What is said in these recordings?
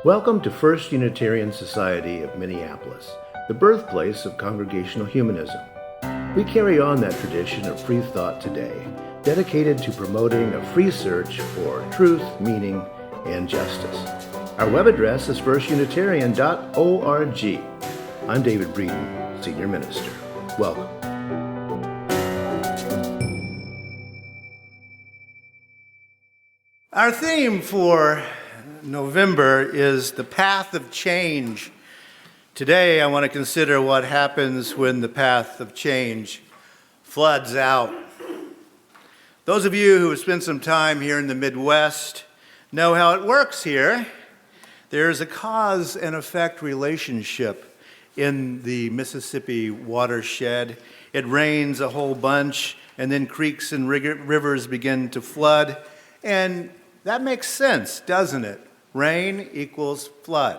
Welcome to First Unitarian Society of Minneapolis, the birthplace of Congregational Humanism. We carry on that tradition of free thought today, dedicated to promoting a free search for truth, meaning, and justice. Our web address is firstunitarian.org. I'm David Breeden, Senior Minister. Welcome. Our theme for November is the path of change. Today, I want to consider what happens when the path of change floods out. Those of you who have spent some time here in the Midwest know how it works here. There's a cause and effect relationship in the Mississippi watershed. It rains a whole bunch, and then creeks and rivers begin to flood, and that makes sense, doesn't it? Rain equals flood.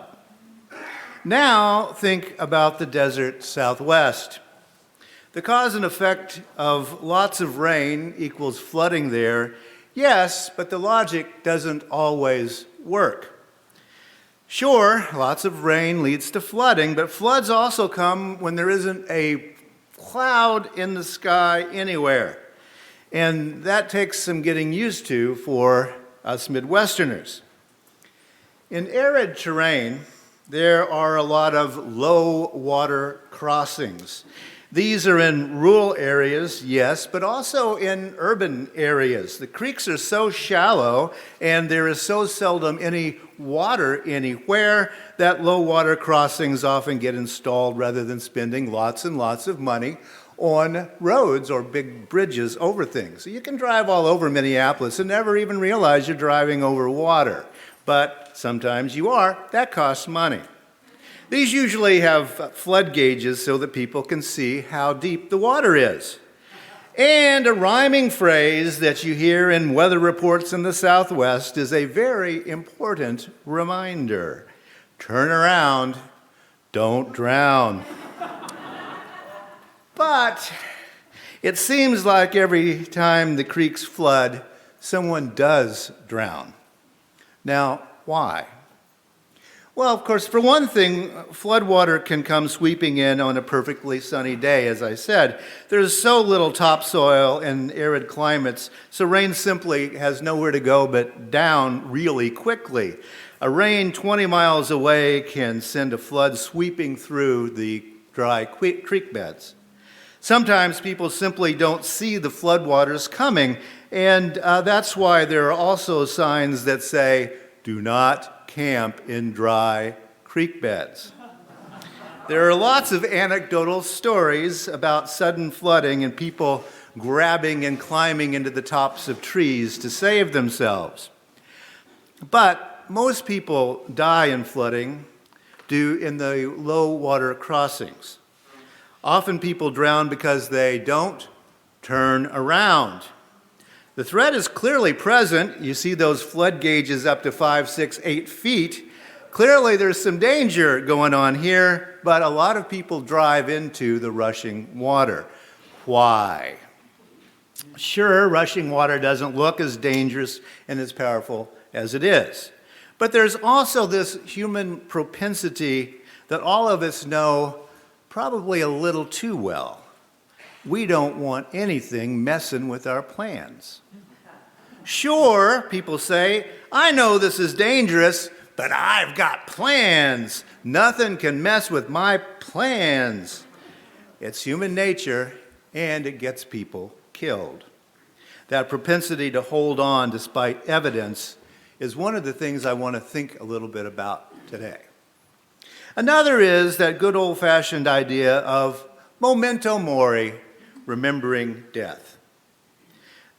Now think about the desert Southwest. The cause and effect of lots of rain equals flooding there. Yes, but the logic doesn't always work. Sure, lots of rain leads to flooding, but floods also come when there isn't a cloud in the sky anywhere. And that takes some getting used to for us Midwesterners. In arid terrain, there are a lot of low water crossings. These are in rural areas, yes, but also in urban areas. The creeks are so shallow and there is so seldom any water anywhere that low water crossings often get installed rather than spending lots and lots of money on roads or big bridges over things. So you can drive all over Minneapolis and never even realize you're driving over water. But sometimes you are. That costs money. These usually have flood gauges so that people can see how deep the water is. And a rhyming phrase that you hear in weather reports in the Southwest is a very important reminder. Turn around, don't drown. But it seems like every time the creeks flood, someone does drown. Now, why? Well, of course, for one thing, floodwater can come sweeping in on a perfectly sunny day, as I said. There's so little topsoil in arid climates, so rain simply has nowhere to go but down really quickly. A rain 20 miles away can send a flood sweeping through the dry creek beds. Sometimes people simply don't see the floodwaters coming, and that's why there are also signs that say, "Do not camp in dry creek beds." There are lots of anecdotal stories about sudden flooding and people grabbing and climbing into the tops of trees to save themselves. But most people die in flooding due in the low water crossings. Often people drown because they don't turn around. The threat is clearly present. You see those flood gauges up to 5, 6, 8 feet. Clearly there's some danger going on here, but a lot of people drive into the rushing water. Why? Sure, rushing water doesn't look as dangerous and as powerful as it is. But there's also this human propensity that all of us know probably a little too well. We don't want anything messing with our plans. Sure, people say, I know this is dangerous, but I've got plans. Nothing can mess with my plans. It's human nature, and it gets people killed. That propensity to hold on despite evidence is one of the things I want to think a little bit about today. Another is that good old-fashioned idea of memento mori, remembering death.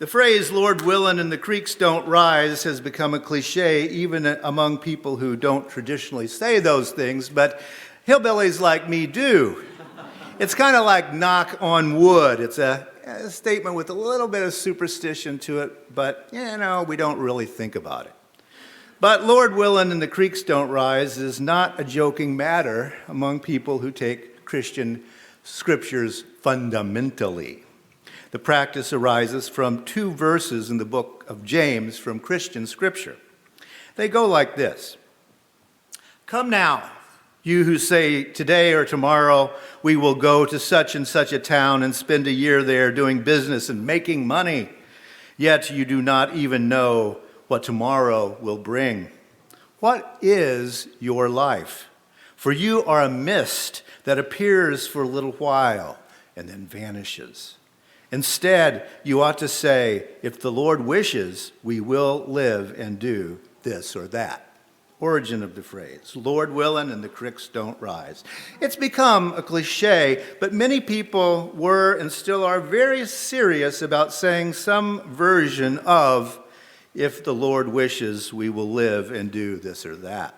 The phrase, Lord willin' and the creeks don't rise, has become a cliche even among people who don't traditionally say those things, but hillbillies like me do. It's kind of like knock on wood. It's a statement with a little bit of superstition to it, but we don't really think about it. But Lord willin' and the creeks don't rise is not a joking matter among people who take Christian scriptures fundamentally. The practice arises from 2 verses in the book of James from Christian scripture. They go like this: Come now, you who say today or tomorrow we will go to such and such a town and spend a year there doing business and making money, yet you do not even know what tomorrow will bring. What is your life? For you are a mist that appears for a little while and then vanishes. Instead, you ought to say, if the Lord wishes, we will live and do this or that. Origin of the phrase, Lord willing and the creeks don't rise. It's become a cliche, but many people were and still are very serious about saying some version of, if the Lord wishes, we will live and do this or that.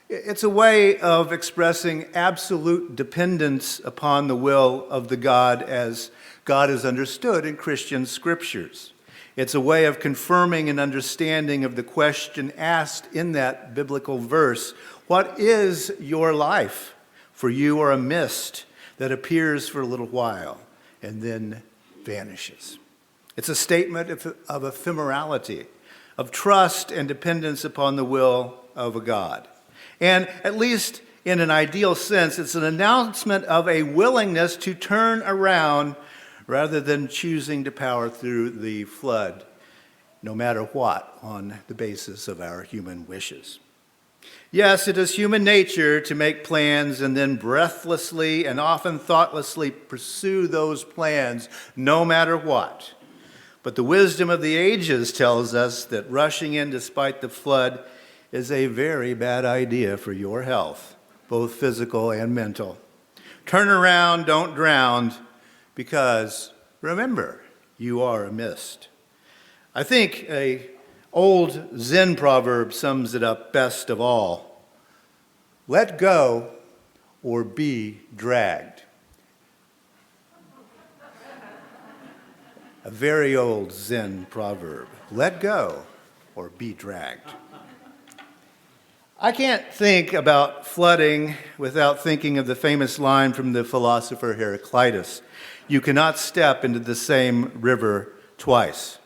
It's a way of expressing absolute dependence upon the will of the God as God is understood in Christian scriptures. It's a way of confirming an understanding of the question asked in that biblical verse, what is your life? For you are a mist that appears for a little while and then vanishes. It's a statement of ephemerality, of trust and dependence upon the will of a God. And at least in an ideal sense, it's an announcement of a willingness to turn around rather than choosing to power through the flood, no matter what, on the basis of our human wishes. Yes, it is human nature to make plans and then breathlessly and often thoughtlessly pursue those plans, no matter what. But the wisdom of the ages tells us that rushing in despite the flood is a very bad idea for your health, both physical and mental. Turn around, don't drown, because remember, you are a mist. I think an old Zen proverb sums it up best of all. Let go or be dragged. A very old Zen proverb. Let go or be dragged. I can't think about flooding without thinking of the famous line from the philosopher Heraclitus. You cannot step into the same river twice.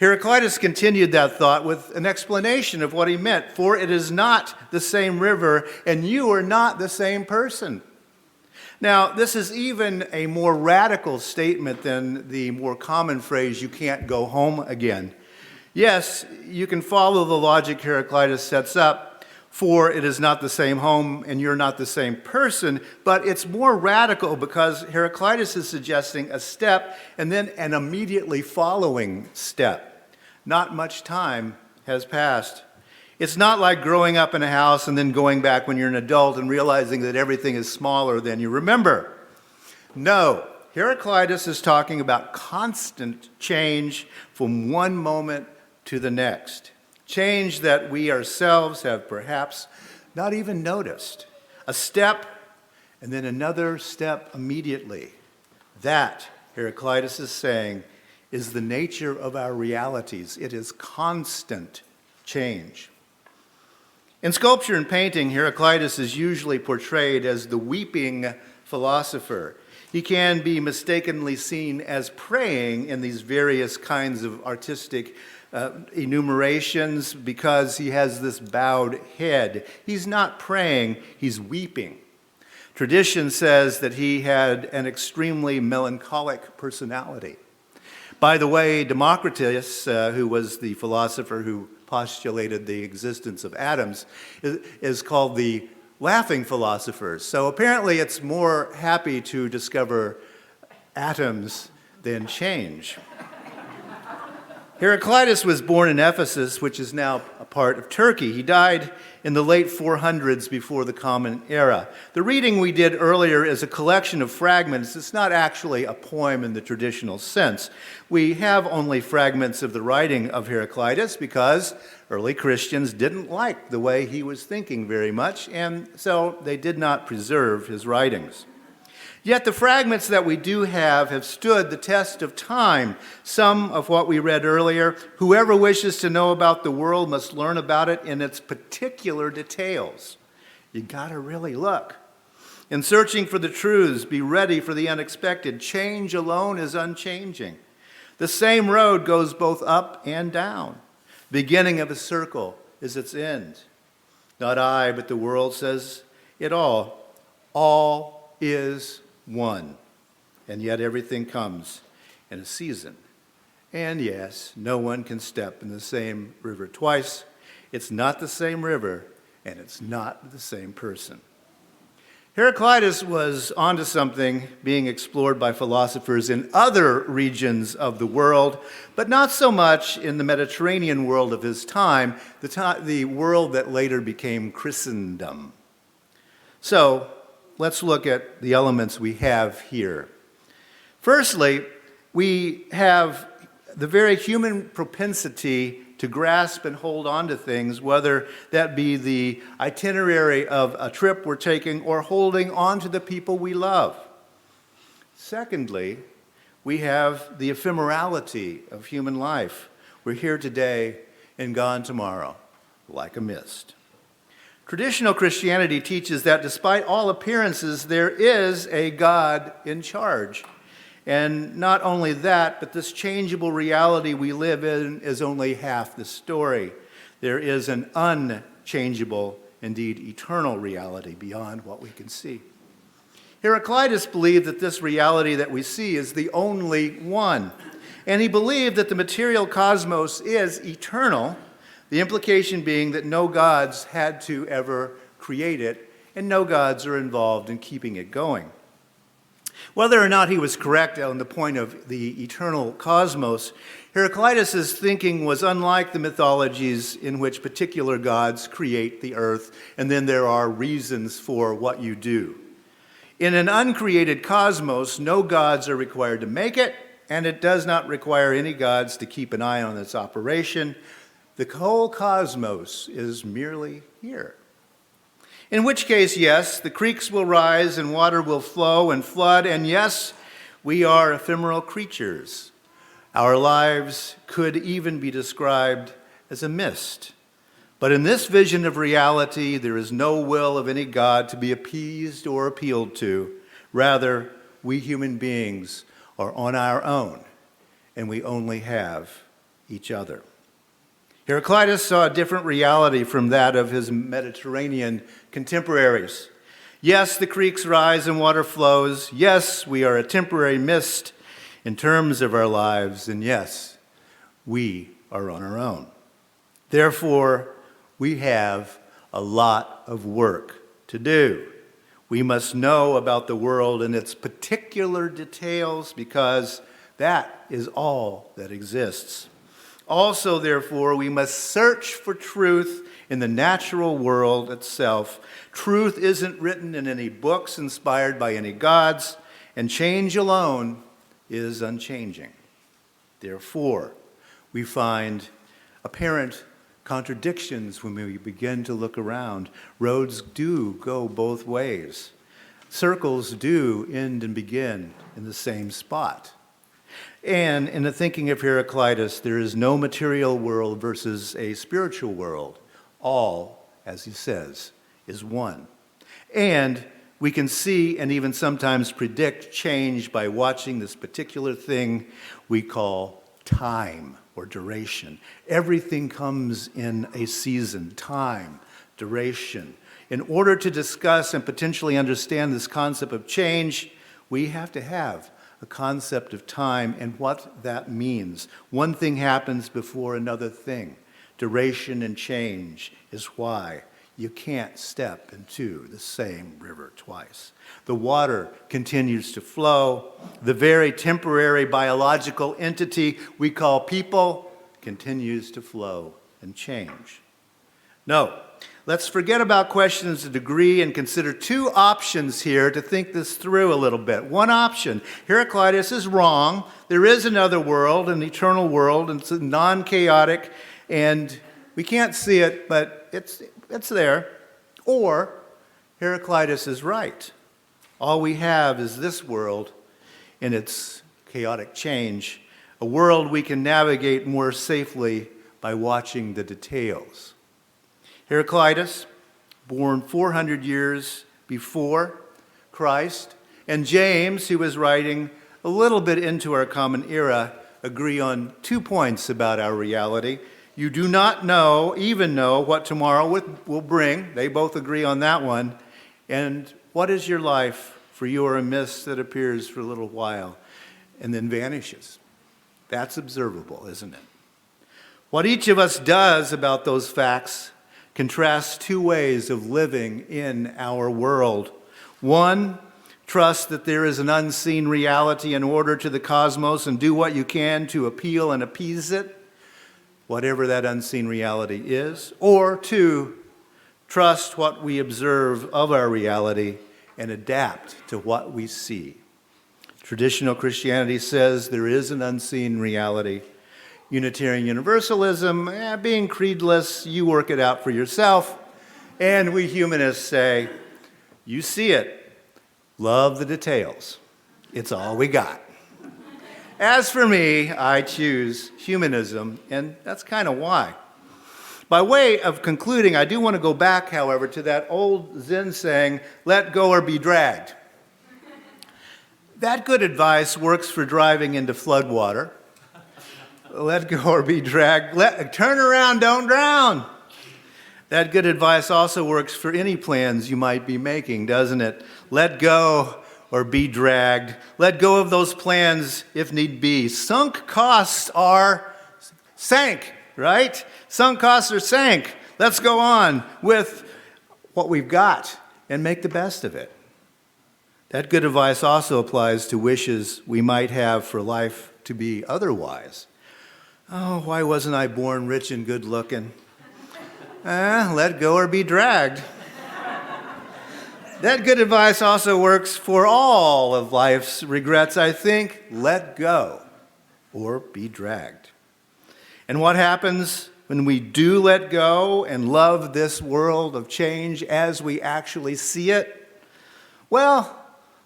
Heraclitus continued that thought with an explanation of what he meant. For it is not the same river, and you are not the same person. Now, this is even a more radical statement than the more common phrase, you can't go home again. Yes, you can follow the logic Heraclitus sets up, for it is not the same home and you're not the same person, but it's more radical because Heraclitus is suggesting a step and then an immediately following step. Not much time has passed. It's not like growing up in a house and then going back when you're an adult and realizing that everything is smaller than you remember. No, Heraclitus is talking about constant change from one moment to the next. Change that we ourselves have perhaps not even noticed. A step and then another step immediately. That, Heraclitus is saying, is the nature of our realities. It is constant change. In sculpture and painting, Heraclitus is usually portrayed as the weeping philosopher. He can be mistakenly seen as praying in these various kinds of artistic enumerations because he has this bowed head. He's not praying, he's weeping. Tradition says that he had an extremely melancholic personality. By the way, Democritus, who was the philosopher who postulated the existence of atoms, is called the laughing philosopher. So apparently it's more happy to discover atoms than change. Heraclitus was born in Ephesus, which is now a part of Turkey. He died in the late 400s before the Common Era. The reading we did earlier is a collection of fragments. It's not actually a poem in the traditional sense. We have only fragments of the writing of Heraclitus because early Christians didn't like the way he was thinking very much, and so they did not preserve his writings. Yet the fragments that we do have stood the test of time. Some of what we read earlier, whoever wishes to know about the world must learn about it in its particular details. You gotta really look. In searching for the truths, be ready for the unexpected. Change alone is unchanging. The same road goes both up and down. Beginning of a circle is its end. Not I, but the world says it all. All is one. And yet everything comes in a season. And yes, no one can step in the same river twice. It's not the same river, and it's not the same person. Heraclitus was onto something being explored by philosophers in other regions of the world, but not so much in the Mediterranean world of his time, the world that later became Christendom. So let's look at the elements we have here. Firstly, we have the very human propensity to grasp and hold on to things, whether that be the itinerary of a trip we're taking or holding on to the people we love. Secondly, we have the ephemerality of human life. We're here today and gone tomorrow, like a mist. Traditional Christianity teaches that despite all appearances, there is a God in charge. And not only that, but this changeable reality we live in is only half the story. There is an unchangeable, indeed eternal reality beyond what we can see. Heraclitus believed that this reality that we see is the only one. And he believed that the material cosmos is eternal, the implication being that no gods had to ever create it, and no gods are involved in keeping it going. Whether or not he was correct on the point of the eternal cosmos, Heraclitus' thinking was unlike the mythologies in which particular gods create the earth, and then there are reasons for what you do. In an uncreated cosmos, no gods are required to make it, and it does not require any gods to keep an eye on its operation. The whole cosmos is merely here. In which case, yes, the creeks will rise and water will flow and flood, and yes, we are ephemeral creatures. Our lives could even be described as a mist. But in this vision of reality, there is no will of any God to be appeased or appealed to. Rather, we human beings are on our own, and we only have each other. Heraclitus saw a different reality from that of his Mediterranean contemporaries. Yes, the creeks rise and water flows. Yes, we are a temporary mist in terms of our lives. And yes, we are on our own. Therefore, we have a lot of work to do. We must know about the world and its particular details because that is all that exists. Also, therefore, we must search for truth in the natural world itself. Truth isn't written in any books inspired by any gods, and change alone is unchanging. Therefore, we find apparent contradictions when we begin to look around. Roads do go both ways. Circles do end and begin in the same spot. And in the thinking of Heraclitus, there is no material world versus a spiritual world. All, as he says, is one. And we can see and even sometimes predict change by watching this particular thing we call time or duration. Everything comes in a season, time, duration. In order to discuss and potentially understand this concept of change, we have to have a concept of time and what that means. One thing happens before another thing. Duration and change is why you can't step into the same river twice. The water continues to flow. The very temporary biological entity we call people continues to flow and change. No, let's forget about questions of degree and consider two options here to think this through a little bit. One option, Heraclitus is wrong. There is another world, an eternal world, and it's non-chaotic, and we can't see it, but it's there. Or Heraclitus is right. All we have is this world in its chaotic change, a world we can navigate more safely by watching the details. Heraclitus, born 400 years before Christ, and James, who was writing a little bit into our common era, agree on 2 points about our reality. You do not even know what tomorrow will bring. They both agree on that one. And what is your life? For you are a mist that appears for a little while and then vanishes. That's observable, isn't it? What each of us does about those facts contrasts two ways of living in our world. One, trust that there is an unseen reality and order to the cosmos and do what you can to appeal and appease it, whatever that unseen reality is. Or two, trust what we observe of our reality and adapt to what we see. Traditional Christianity says there is an unseen reality. Unitarian Universalism, being creedless, you work it out for yourself. And we humanists say, you see it, love the details. It's all we got. As for me, I choose humanism, and that's kind of why. By way of concluding, I do want to go back, however, to that old Zen saying, let go or be dragged. That good advice works for driving into floodwater. Let go or be dragged. Turn around, don't drown. That good advice also works for any plans you might be making, doesn't it? Let go or be dragged. Let go of those plans if need be. Sunk costs are sank, right? Sunk costs are sank. Let's go on with what we've got and make the best of it. That good advice also applies to wishes we might have for life to be otherwise. Oh, why wasn't I born rich and good looking? Let go or be dragged. That good advice also works for all of life's regrets, I think. Let go or be dragged. And what happens when we do let go and love this world of change as we actually see it? Well,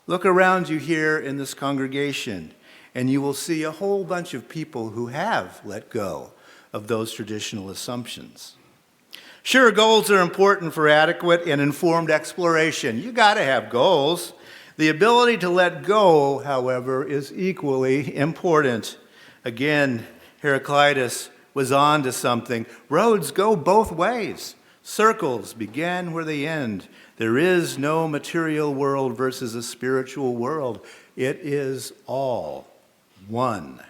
look around you here in this congregation, and you will see a whole bunch of people who have let go of those traditional assumptions. Sure, goals are important for adequate and informed exploration. You got to have goals. The ability to let go, however, is equally important. Again, Heraclitus was on to something. Roads go both ways. Circles begin where they end. There is no material world versus a spiritual world. It is all one.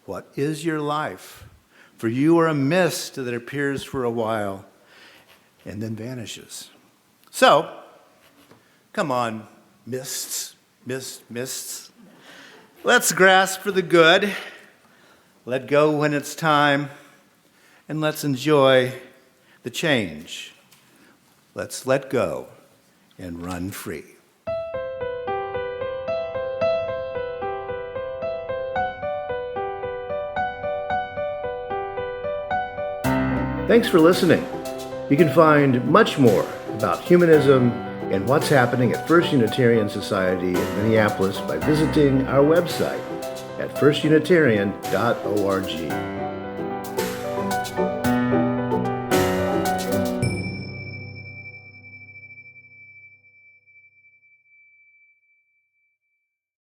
What is your life? For you are a mist that appears for a while and then vanishes. So, come on, mists. Let's grasp for the good. Let go when it's time. And let's enjoy the change. Let's let go and run free. Thanks for listening. You can find much more about humanism and what's happening at First Unitarian Society in Minneapolis by visiting our website at firstunitarian.org.